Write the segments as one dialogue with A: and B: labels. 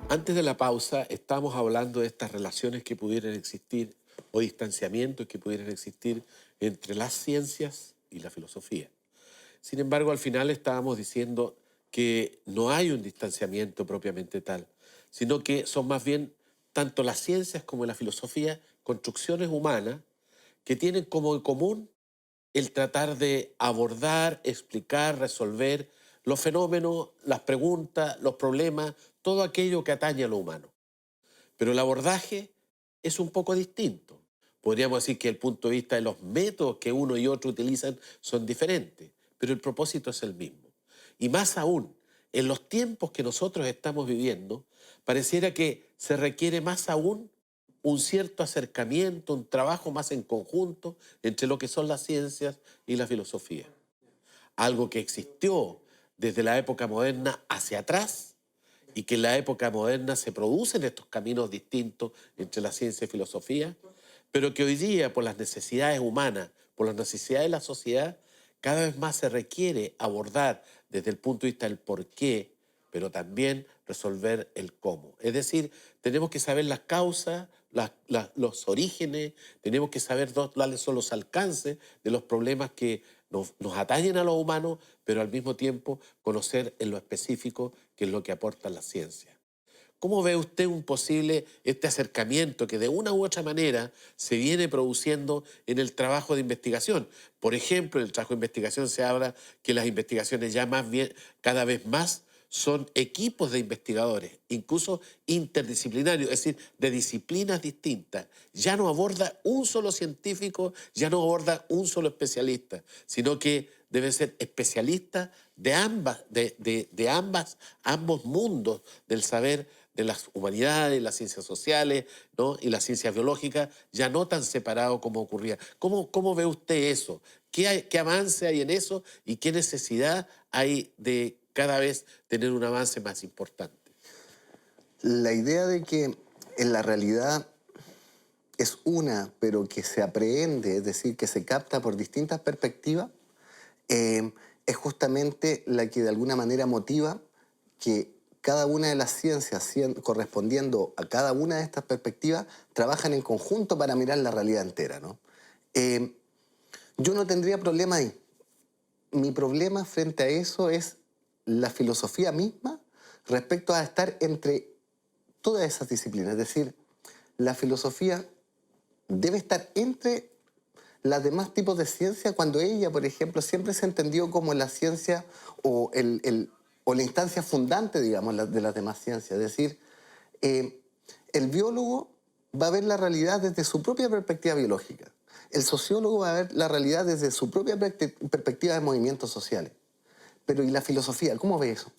A: Antes de la pausa, estábamos hablando de estas relaciones que pudieran existir o distanciamientos que pudieran existir entre las ciencias y la filosofía. Sin embargo, al final estábamos diciendo que no hay un distanciamiento propiamente tal, sino que son más bien tanto las ciencias como la filosofía construcciones humanas que tienen como en común el tratar de abordar, explicar, resolver los fenómenos, las preguntas, los problemas, todo aquello que atañe a lo humano. Pero el abordaje es un poco distinto. Podríamos decir que el punto de vista de los métodos que uno y otro utilizan son diferentes, pero el propósito es el mismo. Y más aún, en los tiempos que nosotros estamos viviendo, pareciera que se requiere más aún un cierto acercamiento, un trabajo más en conjunto entre lo que son las ciencias y la filosofía. Algo que existió desde la época moderna hacia atrás y que en la época moderna se producen estos caminos distintos entre la ciencia y filosofía, pero que hoy día, por las necesidades humanas, por las necesidades de la sociedad, cada vez más se requiere abordar desde el punto de vista del por qué, pero también resolver el cómo. Es decir, tenemos que saber las causas, los orígenes, tenemos que saber cuáles son los alcances de los problemas que nos atañen a los humanos, pero al mismo tiempo conocer en lo específico qué es lo que aporta la ciencia. ¿Cómo ve usted un posible este acercamiento que de una u otra manera se viene produciendo en el trabajo de investigación? Por ejemplo, en el trabajo de investigación se habla que las investigaciones ya más bien, cada vez más son equipos de investigadores, incluso interdisciplinarios, es decir, de disciplinas distintas. Ya no aborda un solo científico, ya no aborda un solo especialista, sino que deben ser especialistas de ambos mundos del saber de las humanidades, las ciencias sociales, ¿no? Y las ciencias biológicas, ya no tan separados como ocurría. ¿Cómo ve usted eso? ¿Qué avance hay en eso y qué necesidad hay de cada vez tener un avance más importante?
B: La idea de que en la realidad es una, pero que se aprehende, es decir, que se capta por distintas perspectivas, es justamente la que de alguna manera motiva que cada una de las ciencias, correspondiendo a cada una de estas perspectivas, trabajan en conjunto para mirar la realidad entera, ¿no? Eh, yo no tendría problema ahí. Mi problema frente a eso es la filosofía misma respecto a estar entre todas esas disciplinas. Es decir, la filosofía debe estar entre las demás tipos de ciencia cuando ella, por ejemplo, siempre se entendió como la ciencia o, o la instancia fundante, digamos, de las demás ciencias. Es decir, eh, el biólogo va a ver la realidad desde su propia perspectiva biológica. El sociólogo va a ver la realidad desde su propia perspectiva de movimientos sociales. Pero ¿y la filosofía? ¿Cómo ve eso?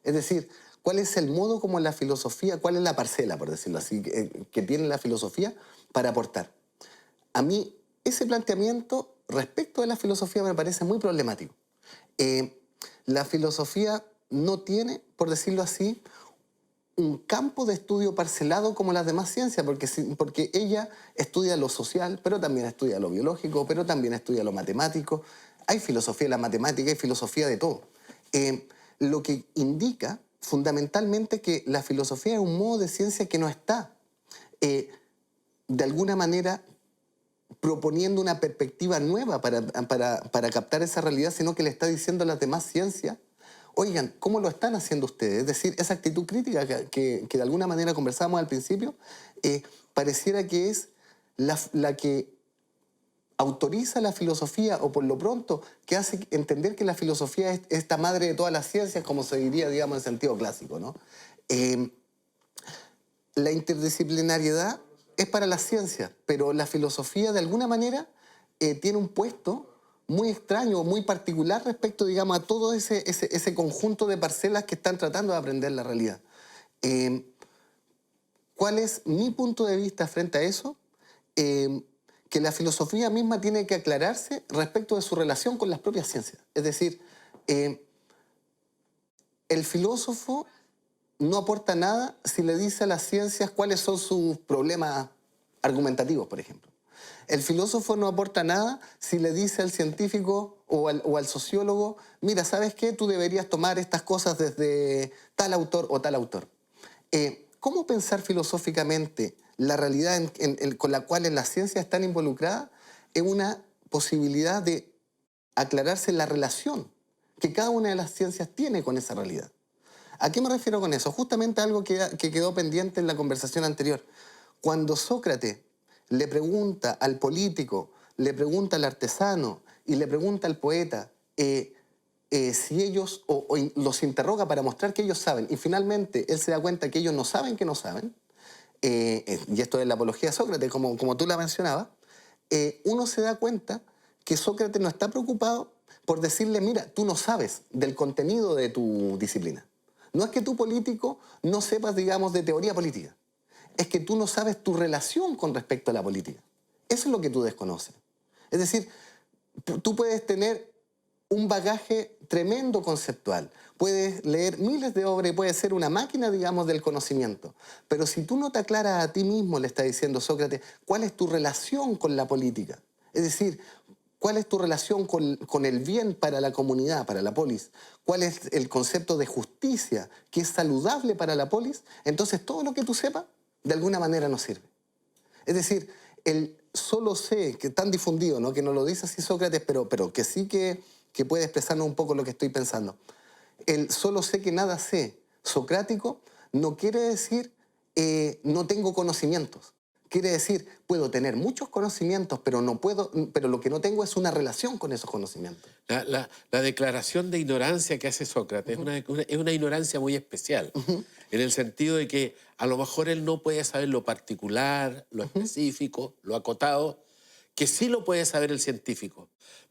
B: Es decir, ¿cuál es el modo como la filosofía, cuál es la parcela, por decirlo así, que tiene la filosofía para aportar? A mí ese planteamiento respecto de la filosofía me parece muy problemático. Eh, la filosofía no tiene, por decirlo así, un campo de estudio parcelado como las demás ciencias, porque ella estudia lo social, pero también estudia lo biológico, pero también estudia lo matemático. Hay filosofía en la matemática, hay filosofía de todo. Lo que indica fundamentalmente que la filosofía es un modo de ciencia que no está, eh, de alguna manera, proponiendo una perspectiva nueva para captar esa realidad, sino que le está diciendo a las demás ciencias: oigan, ¿cómo lo están haciendo ustedes? Es decir, esa actitud crítica que de alguna manera conversábamos al principio, pareciera que es la que autoriza la filosofía, o por lo pronto, que hace entender que la filosofía es esta madre de todas las ciencias, como se diría, digamos, en sentido clásico, ¿no? Eh, la interdisciplinariedad es para la ciencia, pero la filosofía de alguna manera tiene un puesto muy extraño, muy particular respecto, digamos, a todo ese conjunto de parcelas que están tratando de aprender la realidad. Eh, ¿Cuál es mi punto de vista frente a eso? Eh, que la filosofía misma tiene que aclararse respecto de su relación con las propias ciencias. Es decir, eh, el filósofo no aporta nada si le dice a las ciencias cuáles son sus problemas argumentativos, por ejemplo. El filósofo no aporta nada si le dice al científico o al sociólogo: mira, ¿sabes qué? Tú deberías tomar estas cosas desde tal autor o tal autor. ¿Cómo pensar filosóficamente la realidad con la cual las ciencias están involucradas es una posibilidad de aclararse la relación que cada una de las ciencias tiene con esa realidad? ¿A qué me refiero con eso? Justamente algo que quedó pendiente en la conversación anterior. Cuando Sócrates le pregunta al político, le pregunta al artesano y le pregunta al poeta si ellos, los interroga para mostrar que ellos saben, y finalmente él se da cuenta que ellos no saben que no saben, y esto es la apología de Sócrates, como tú la mencionabas, uno se da cuenta que Sócrates no está preocupado por decirle, mira, tú no sabes del contenido de tu disciplina. No es que tú político no sepas, digamos, de teoría política. Es que tú no sabes tu relación con respecto a la política. Eso es lo que tú desconoces. Es decir, tú puedes tener un bagaje tremendo conceptual. Puedes leer miles de obras y puedes ser una máquina, digamos, del conocimiento. Pero si tú no te aclaras a ti mismo, le está diciendo Sócrates, ¿cuál es tu relación con la política? Es decir, ¿cuál es tu relación con el bien para la comunidad, para la polis? ¿Cuál es el concepto de justicia que es saludable para la polis? Entonces todo lo que tú sepas, de alguna manera no sirve. Es decir, el solo sé, que tan difundido, ¿no? Que no lo dice así Sócrates, pero que sí que puede expresarnos un poco lo que estoy pensando. El solo sé que nada sé socrático no quiere decir no tengo conocimientos. Quiere decir, puedo tener muchos conocimientos, pero no puedo, pero lo que no tengo es una relación con esos conocimientos.
A: La declaración de ignorancia que hace Sócrates es una ignorancia muy especial,
B: Ujú,
A: en el sentido de que a lo mejor él no puede saber lo particular, lo
B: ujú.
A: específico, lo acotado, que sí lo puede saber el científico,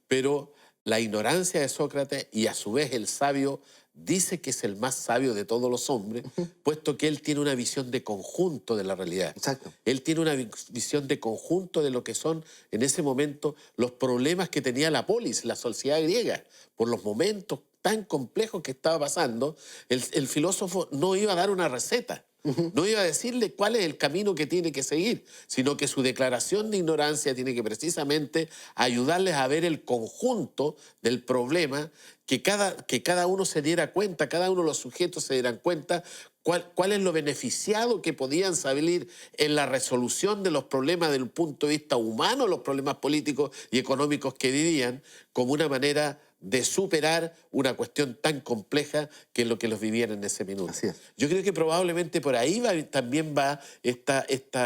A: pero la ignorancia de Sócrates y a su vez el sabio dice que es el más sabio de todos los hombres, puesto que él tiene una visión de conjunto de la realidad.
B: Exacto.
A: Él tiene una visión de conjunto de lo que son en ese momento los problemas que tenía la polis, la sociedad griega, por los momentos tan complejos que estaba pasando. El filósofo no iba a dar una receta,
B: Ujú.
A: no iba a decirle cuál es el camino que tiene que seguir, sino que su declaración de ignorancia tiene que precisamente ayudarles a ver el conjunto del problema, que cada uno se diera cuenta, cada uno de los sujetos se dieran cuenta cuál es lo beneficiado que podían salir en la resolución de los problemas desde el punto de vista humano, los problemas políticos y económicos que vivían, como una manera de superar una cuestión tan compleja que es lo que los vivían en ese minuto.
B: Así es.
A: Yo creo que probablemente por ahí también va esta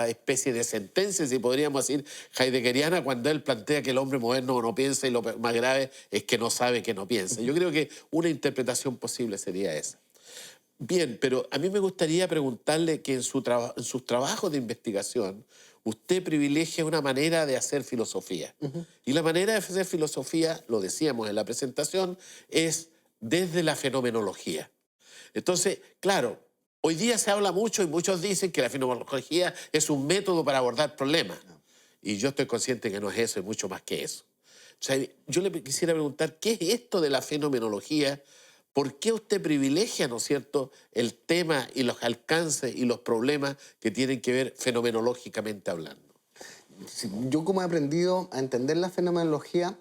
A: especie de sentencia, si podríamos decir, heideggeriana, cuando él plantea que el hombre moderno no piensa y lo más grave es que no sabe que no piensa. Yo creo que una interpretación posible sería esa. Bien, pero a mí me gustaría preguntarle que en sus trabajos de investigación usted privilegia una manera de hacer filosofía.
B: Ujú.
A: Y la manera de hacer filosofía, lo decíamos en la presentación, es desde la fenomenología. Entonces, claro, hoy día se habla mucho y muchos dicen que la fenomenología es un método para abordar problemas. Y yo estoy consciente que no es eso, es mucho más que eso. O sea, yo le quisiera preguntar, ¿qué es esto de la fenomenología? ¿Por qué usted privilegia, ¿no es cierto?, el tema y los alcances y los problemas que tienen que ver fenomenológicamente hablando?
B: Sí, yo como he aprendido a entender la fenomenología,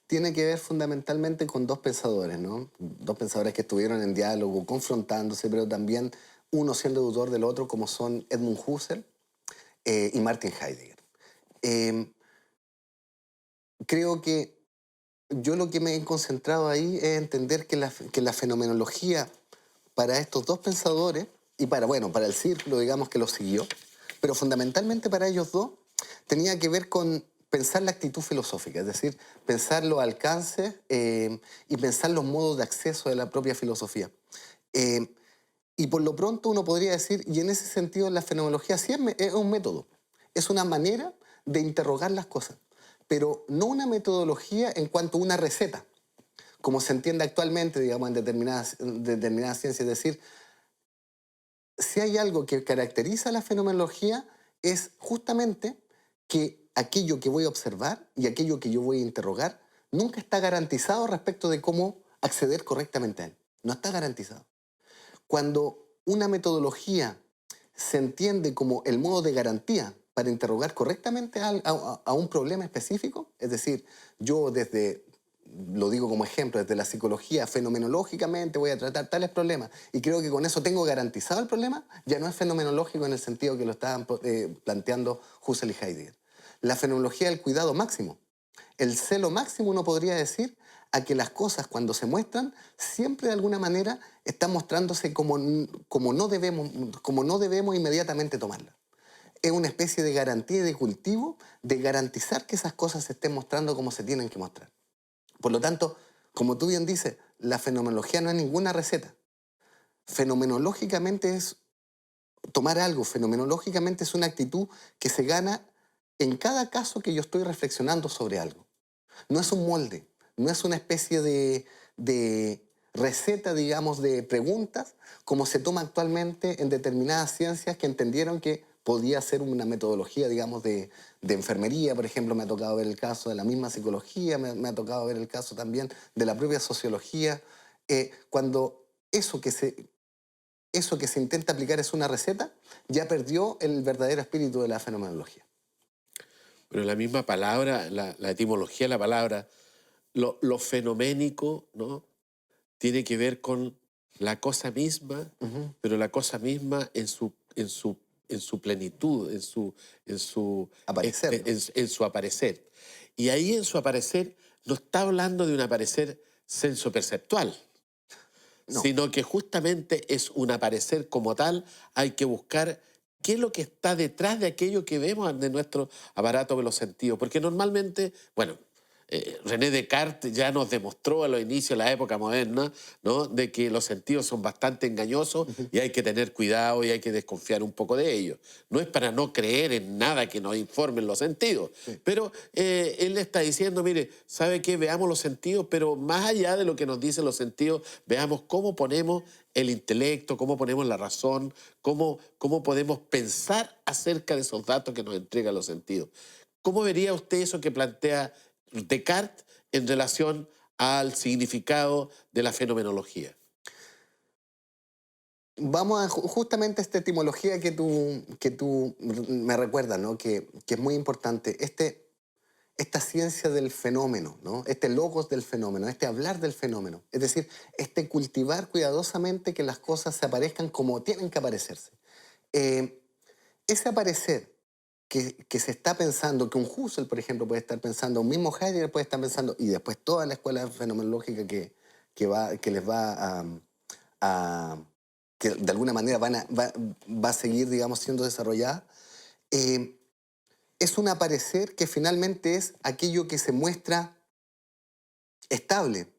B: tiene que ver fundamentalmente con dos pensadores, ¿no? Dos pensadores que estuvieron en diálogo, confrontándose, pero también uno siendo autor del otro, como son Edmund Husserl y Martin Heidegger. Eh, Creo que yo lo que me he concentrado ahí es entender que la fenomenología para estos dos pensadores y para el círculo, digamos, que lo siguió, pero fundamentalmente para ellos dos, tenía que ver con pensar la actitud filosófica, es decir, pensar los alcances y pensar los modos de acceso de la propia filosofía. Eh, y por lo pronto uno podría decir, y en ese sentido la fenomenología sí es un método, es una manera de interrogar las cosas, pero no una metodología en cuanto a una receta, como se entiende actualmente, digamos, en determinadas ciencias. Es decir, si hay algo que caracteriza la fenomenología es justamente que aquello que voy a observar y aquello que yo voy a interrogar nunca está garantizado respecto de cómo acceder correctamente a él. No está garantizado. Cuando una metodología se entiende como el modo de garantía para interrogar correctamente a un problema específico, es decir, yo desde lo digo como ejemplo, desde la psicología, fenomenológicamente voy a tratar tales problemas y creo que con eso tengo garantizado el problema, ya no es fenomenológico en el sentido que lo estaban planteando Husserl y Heidegger. La fenomenología del cuidado máximo. El celo máximo uno podría decir a que las cosas cuando se muestran siempre de alguna manera están mostrándose como no debemos inmediatamente tomarlas. Es una especie de garantía y de cultivo de garantizar que esas cosas se estén mostrando como se tienen que mostrar. Por lo tanto, como tú bien dices, la fenomenología no es ninguna receta. Fenomenológicamente es tomar algo, fenomenológicamente es una actitud que se gana en cada caso que yo estoy reflexionando sobre algo. No es un molde, no es una especie de receta, digamos, de preguntas, como se toma actualmente en determinadas ciencias que entendieron que podía ser una metodología, digamos, de enfermería, por ejemplo. Me ha tocado ver el caso de la misma psicología, me ha tocado ver el caso también de la propia sociología. Cuando eso que se intenta aplicar es una receta, ya perdió el verdadero espíritu de la fenomenología.
A: Pero la misma palabra, la etimología de la palabra, lo fenoménico, ¿no? Tiene que ver con la cosa misma,
B: Ujú.
A: pero la cosa misma en su plenitud,
B: Aparecer, ¿no?
A: en su aparecer. Y ahí en su aparecer no está hablando de un aparecer sensoperceptual,
B: No.
A: sino que justamente es un aparecer como tal. Hay que buscar qué es lo que está detrás de aquello que vemos de nuestro aparato de los sentidos. Porque normalmente, bueno, René Descartes ya nos demostró a los inicios de la época moderna, ¿no?, de que los sentidos son bastante engañosos
B: Ujú.
A: y hay que tener cuidado y hay que desconfiar un poco de ellos. No es para no creer en nada que nos informen los sentidos,
B: Sí.
A: pero él le está diciendo, mire, ¿sabe qué? Veamos los sentidos, pero más allá de lo que nos dicen los sentidos, veamos cómo ponemos el intelecto, cómo ponemos la razón, cómo podemos pensar acerca de esos datos que nos entregan los sentidos. ¿Cómo vería usted eso que plantea Descartes en relación al significado de la fenomenología?
B: Vamos a justamente esta etimología que tú me recuerdas, ¿no? Que es muy importante. Esta ciencia del fenómeno, ¿no? Este logos del fenómeno, este hablar del fenómeno. Es decir, este cultivar cuidadosamente que las cosas se aparezcan como tienen que aparecerse. Eh, ese aparecer que se está pensando, que un Husserl, por ejemplo, puede estar pensando, un mismo Heidegger puede estar pensando, y después toda la escuela fenomenológica que les va a que de alguna manera va a seguir, digamos, siendo desarrollada, eh, es un aparecer que finalmente es aquello que se muestra estable,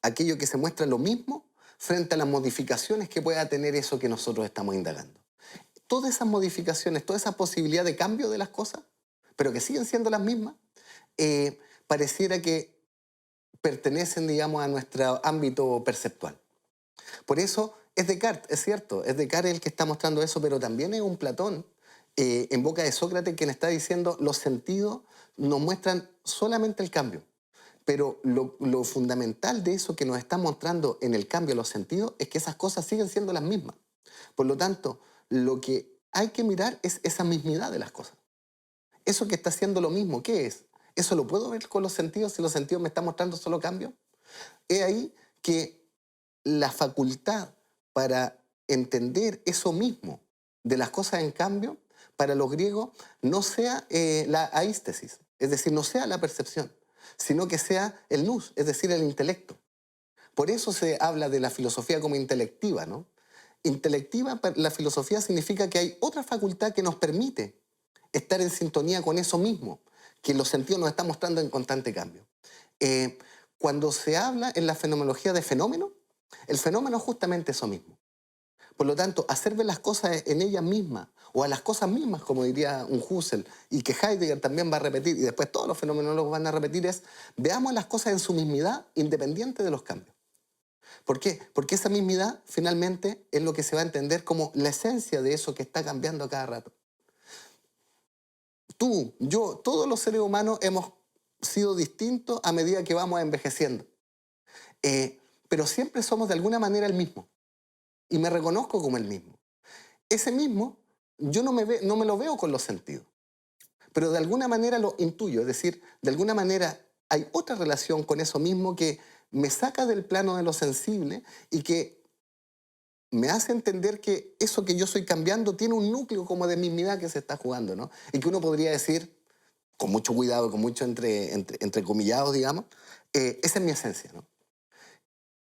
B: aquello que se muestra lo mismo frente a las modificaciones que pueda tener eso que nosotros estamos indagando. Todas esas modificaciones, toda esa posibilidad de cambio de las cosas, pero que siguen siendo las mismas, pareciera que pertenecen, digamos, a nuestro ámbito perceptual. Por eso es Descartes, es cierto, es Descartes el que está mostrando eso, pero también es un Platón, en boca de Sócrates, quien está diciendo los sentidos nos muestran solamente el cambio. Pero lo fundamental de eso que nos está mostrando en el cambio de los sentidos es que esas cosas siguen siendo las mismas. Por lo tanto, lo que hay que mirar es esa mismidad de las cosas. Eso que está haciendo lo mismo, ¿qué es? ¿Eso lo puedo ver con los sentidos si los sentidos me están mostrando solo cambio? Es ahí que la facultad para entender eso mismo de las cosas en cambio, para los griegos, no sea la aístesis, es decir, no sea la percepción, sino que sea el nous, es decir, el intelecto. Por eso se habla de la filosofía como intelectiva, ¿no? Intelectiva, la filosofía significa que hay otra facultad que nos permite estar en sintonía con eso mismo, que los sentidos nos están mostrando en constante cambio. Eh, Cuando se habla en la fenomenología de fenómeno, el fenómeno es justamente eso mismo. Por lo tanto, hacer ver las cosas en ellas mismas, o a las cosas mismas, como diría un Husserl, y que Heidegger también va a repetir, y después todos los fenomenólogos van a repetir, es veamos las cosas en su mismidad, independiente de los cambios. ¿Por qué? Porque esa mismidad finalmente es lo que se va a entender como la esencia de eso que está cambiando a cada rato. Tú, yo, todos los seres humanos hemos sido distintos a medida que vamos envejeciendo. Eh, pero siempre somos de alguna manera el mismo. Y me reconozco como el mismo. Ese mismo, yo no me lo veo con los sentidos. Pero de alguna manera lo intuyo. Es decir, de alguna manera hay otra relación con eso mismo que me saca del plano de lo sensible y que me hace entender que eso que yo soy cambiando tiene un núcleo como de mismidad que se está jugando, ¿no? Y que uno podría decir, con mucho cuidado, con mucho entrecomillados, digamos, esa es mi esencia, ¿no?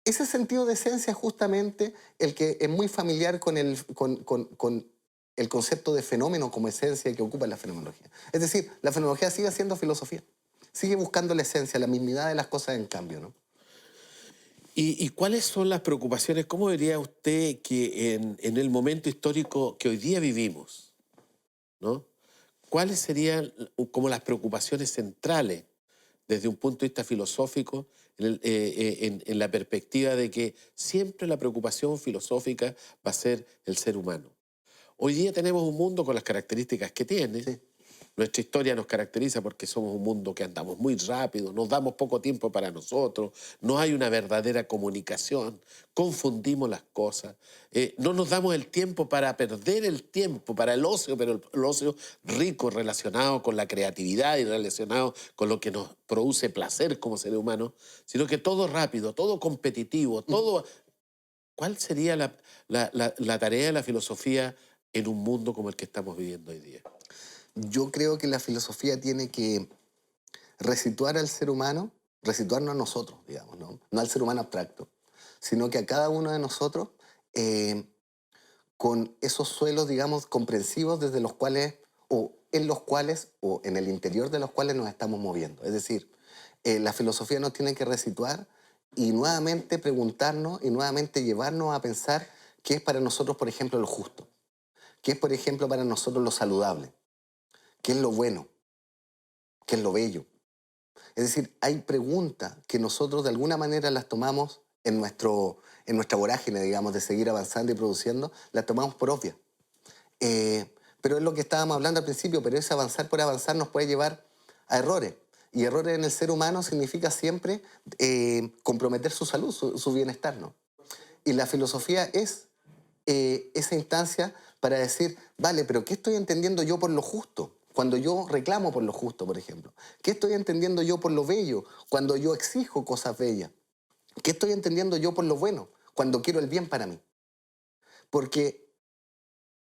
B: Ese sentido de esencia es justamente el que es muy familiar con el concepto de fenómeno como esencia que ocupa la fenomenología. Es decir, la fenomenología sigue siendo filosofía, sigue buscando la esencia, la mismidad de las cosas en cambio, ¿no?
A: ¿Y cuáles son las preocupaciones? ¿Cómo diría usted que en el momento histórico que hoy día vivimos, ¿no? ¿Cuáles serían como las preocupaciones centrales desde un punto de vista filosófico en la perspectiva de que siempre la preocupación filosófica va a ser el ser humano? Hoy día tenemos un mundo con las características que tiene.
B: Sí.
A: Nuestra historia nos caracteriza porque somos un mundo que andamos muy rápido, nos damos poco tiempo para nosotros, no hay una verdadera comunicación, confundimos las cosas, no nos damos el tiempo para perder el tiempo, para el ocio, pero el ocio rico relacionado con la creatividad y relacionado con lo que nos produce placer como seres humanos, sino que todo rápido, todo competitivo, todo... ¿Cuál sería la tarea de la filosofía en un mundo como el que estamos viviendo hoy día?
B: Yo creo que la filosofía tiene que resituar al ser humano, resituarnos a nosotros, digamos, ¿no? No al ser humano abstracto, sino que a cada uno de nosotros eh, con esos suelos, digamos, comprensivos desde los cuales, o en el interior de los cuales nos estamos moviendo. Es decir, la filosofía nos tiene que resituar y nuevamente preguntarnos y nuevamente llevarnos a pensar qué es para nosotros, por ejemplo, lo justo, qué es, por ejemplo, para nosotros lo saludable, qué es lo bueno, qué es lo bello. Es decir, hay preguntas que nosotros de alguna manera las tomamos en nuestra vorágine, digamos, de seguir avanzando y produciendo, las tomamos por obvias. Pero es lo que estábamos hablando al principio, pero ese avanzar por avanzar nos puede llevar a errores. Y errores en el ser humano significa siempre comprometer su salud, su bienestar, ¿no? Y la filosofía es esa instancia para decir, vale, pero ¿qué estoy entendiendo yo por lo justo? Cuando yo reclamo por lo justo, por ejemplo. ¿Qué estoy entendiendo yo por lo bello? Cuando yo exijo cosas bellas. ¿Qué estoy entendiendo yo por lo bueno? Cuando quiero el bien para mí. Porque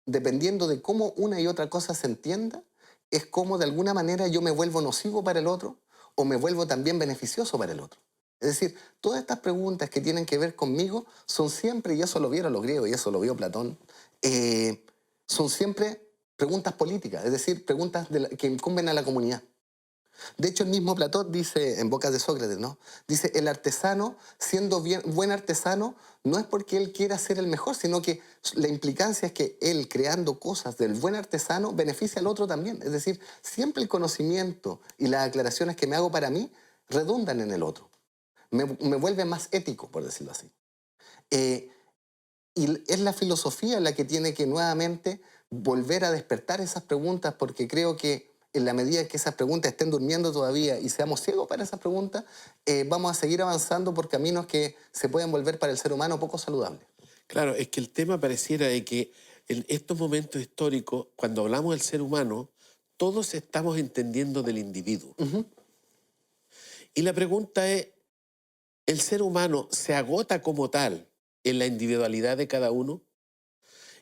B: dependiendo de cómo una y otra cosa se entienda, es como de alguna manera yo me vuelvo nocivo para el otro o me vuelvo también beneficioso para el otro. Es decir, todas estas preguntas que tienen que ver conmigo son siempre, y eso lo vieron los griegos y eso lo vio Platón, son siempre preguntas políticas, es decir, preguntas que incumben a la comunidad. De hecho, el mismo Platón dice, en bocas de Sócrates, ¿no? Dice, el artesano, siendo buen artesano, no es porque él quiera ser el mejor, sino que la implicancia es que él, creando cosas del buen artesano, beneficia al otro también. Es decir, siempre el conocimiento y las aclaraciones que me hago para mí redundan en el otro. Me vuelve más ético, por decirlo así. Eh, y es la filosofía la que tiene que nuevamente volver a despertar esas preguntas, porque creo que en la medida que esas preguntas estén durmiendo todavía y seamos ciegos para esas preguntas, vamos a seguir avanzando por caminos que se pueden volver para el ser humano poco saludables.
A: Claro, es que el tema pareciera de que en estos momentos históricos, cuando hablamos del ser humano, todos estamos entendiendo del individuo. Y la pregunta es, ¿el ser humano se agota como tal en la individualidad de cada uno?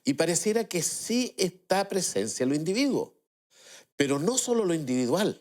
A: Y pareciera que sí está presencia en los individuos, pero no solo lo individual,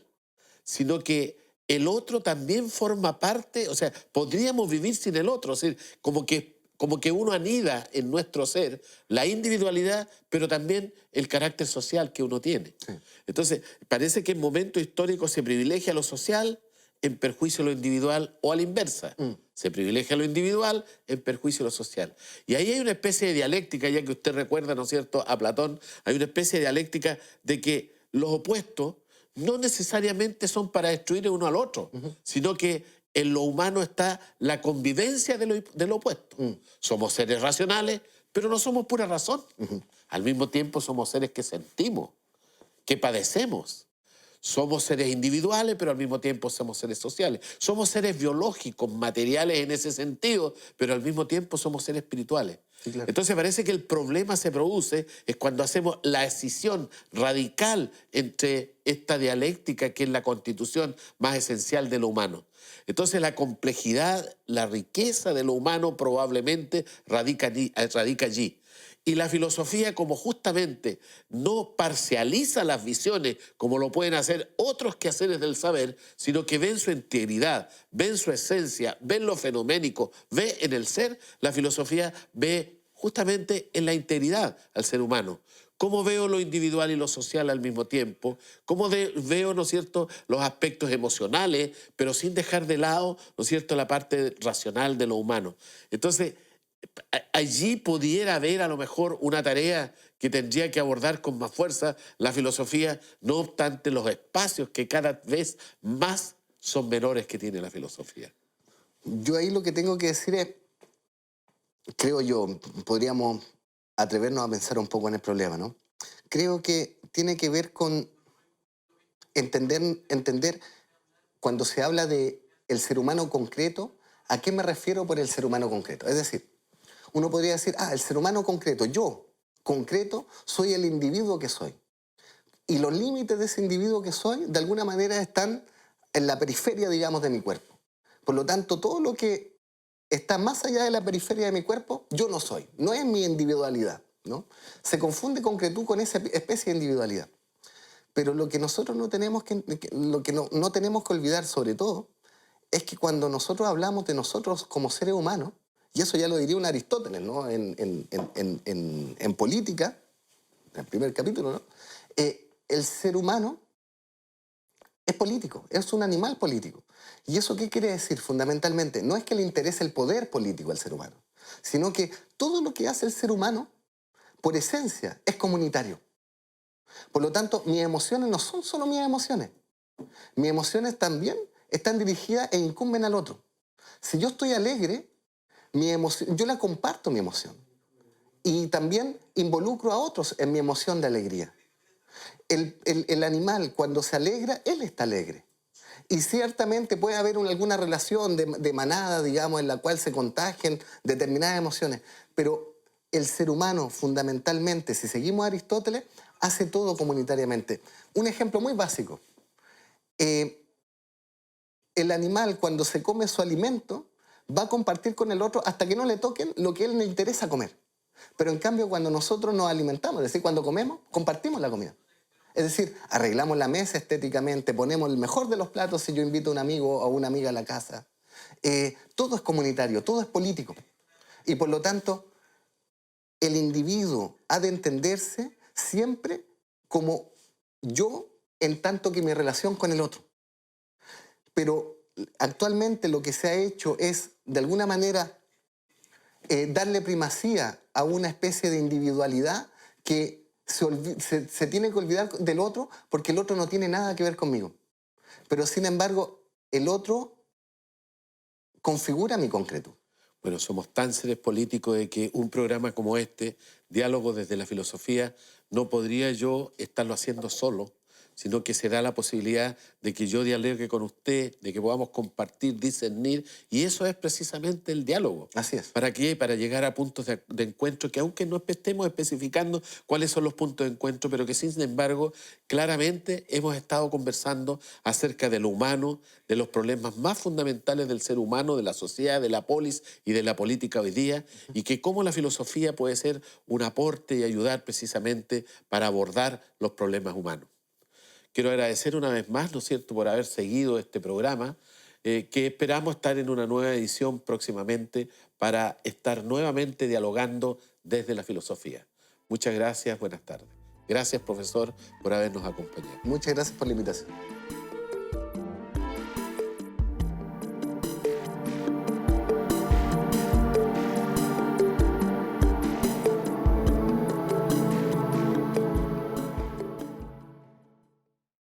A: sino que el otro también forma parte, o sea, podríamos vivir sin el otro, o sea, como que uno anida en nuestro ser la individualidad, pero también el carácter social que uno tiene.
B: Sí.
A: Entonces, parece que en momentos históricos se privilegia lo social en perjuicio de lo individual o a la inversa. Se privilegia lo individual en perjuicio de lo social. Y ahí hay una especie de dialéctica, ya que usted recuerda, ¿no es cierto?, a Platón, hay una especie de dialéctica de que los opuestos no necesariamente son para destruir uno al otro, sino que en lo humano está la convivencia de lo opuesto. Somos seres racionales, pero no somos pura razón. Al mismo tiempo somos seres que sentimos, que padecemos. somos seres individuales, pero al mismo tiempo somos seres sociales. Somos seres biológicos, materiales en ese sentido, pero al mismo tiempo somos seres espirituales.
B: Sí, claro.
A: Entonces parece que el problema se produce es cuando hacemos la escisión radical entre esta dialéctica que es la constitución más esencial de lo humano. Entonces la complejidad, la riqueza de lo humano probablemente radica allí. Y la filosofía, como justamente no parcializa las visiones como lo pueden hacer otros quehaceres del saber, sino que ven su integridad, ven su esencia, ven lo fenoménico, ve en el ser, la filosofía ve justamente en la integridad al ser humano. ¿Cómo veo lo individual y lo social al mismo tiempo? ¿Cómo veo, ¿no es cierto?, los aspectos emocionales, pero sin dejar de lado, ¿no es cierto?, la parte racional de lo humano? Entonces, allí pudiera haber a lo mejor una tarea que tendría que abordar con más fuerza la filosofía, no obstante los espacios que cada vez más son menores que tiene la filosofía.
B: Yo ahí lo que tengo que decir es, creo yo, podríamos atrevernos a pensar un poco en el problema, ¿no? Creo que tiene que ver con entender cuando se habla de el ser humano concreto, ¿a qué me refiero por el ser humano concreto? Es decir, uno podría decir, el ser humano concreto, yo, concreto, soy el individuo que soy. Y los límites de ese individuo que soy, de alguna manera, están en la periferia, digamos, de mi cuerpo. Por lo tanto, todo lo que está más allá de la periferia de mi cuerpo, yo no soy. No es mi individualidad, ¿no? Se confunde concretud con esa especie de individualidad. Pero lo que nosotros no tenemos no tenemos que olvidar, sobre todo, es que cuando nosotros hablamos de nosotros como seres humanos, y eso ya lo diría un Aristóteles, ¿no?, en Política, en el primer capítulo, ¿no?, el ser humano es político, es un animal político. ¿Y eso qué quiere decir fundamentalmente? No es que le interese el poder político al ser humano, sino que todo lo que hace el ser humano, por esencia, es comunitario. Por lo tanto, mis emociones no son solo mis emociones. Mis emociones también están dirigidas e incumben al otro. Si yo estoy alegre, yo la comparto mi emoción. Y también involucro a otros en mi emoción de alegría. El animal, cuando se alegra, él está alegre. Y ciertamente puede haber alguna relación de manada, digamos, en la cual se contagien determinadas emociones. Pero el ser humano, fundamentalmente, si seguimos a Aristóteles, hace todo comunitariamente. Un ejemplo muy básico. El animal, cuando se come su alimento, va a compartir con el otro hasta que no le toquen lo que a él le interesa comer. Pero en cambio, cuando nosotros nos alimentamos, es decir, cuando comemos, compartimos la comida. Es decir, arreglamos la mesa estéticamente, ponemos el mejor de los platos si yo invito a un amigo o una amiga a la casa. Todo es comunitario, todo es político. Y por lo tanto, el individuo ha de entenderse siempre como yo, en tanto que mi relación con el otro. Pero actualmente lo que se ha hecho es, de alguna manera, darle primacía a una especie de individualidad que se tiene que olvidar del otro porque el otro no tiene nada que ver conmigo. Pero sin embargo, el otro configura mi concreto.
A: Bueno, somos tan seres políticos de que un programa como este, Diálogo desde la Filosofía, no podría yo estarlo haciendo solo, sino que se da la posibilidad de que yo dialogue con usted, de que podamos compartir, discernir, y eso es precisamente el diálogo.
B: Así es.
A: ¿Para qué? Para llegar a puntos de encuentro que aunque no estemos especificando cuáles son los puntos de encuentro, pero que sin embargo claramente hemos estado conversando acerca de lo humano, de los problemas más fundamentales del ser humano, de la sociedad, de la polis y de la política hoy día, y que cómo la filosofía puede ser un aporte y ayudar precisamente para abordar los problemas humanos. Quiero agradecer una vez más, ¿no es cierto?, por haber seguido este programa, que esperamos estar en una nueva edición próximamente para estar nuevamente dialogando desde la filosofía. Muchas gracias, buenas tardes. Gracias, profesor, por habernos acompañado.
B: Muchas gracias por la invitación.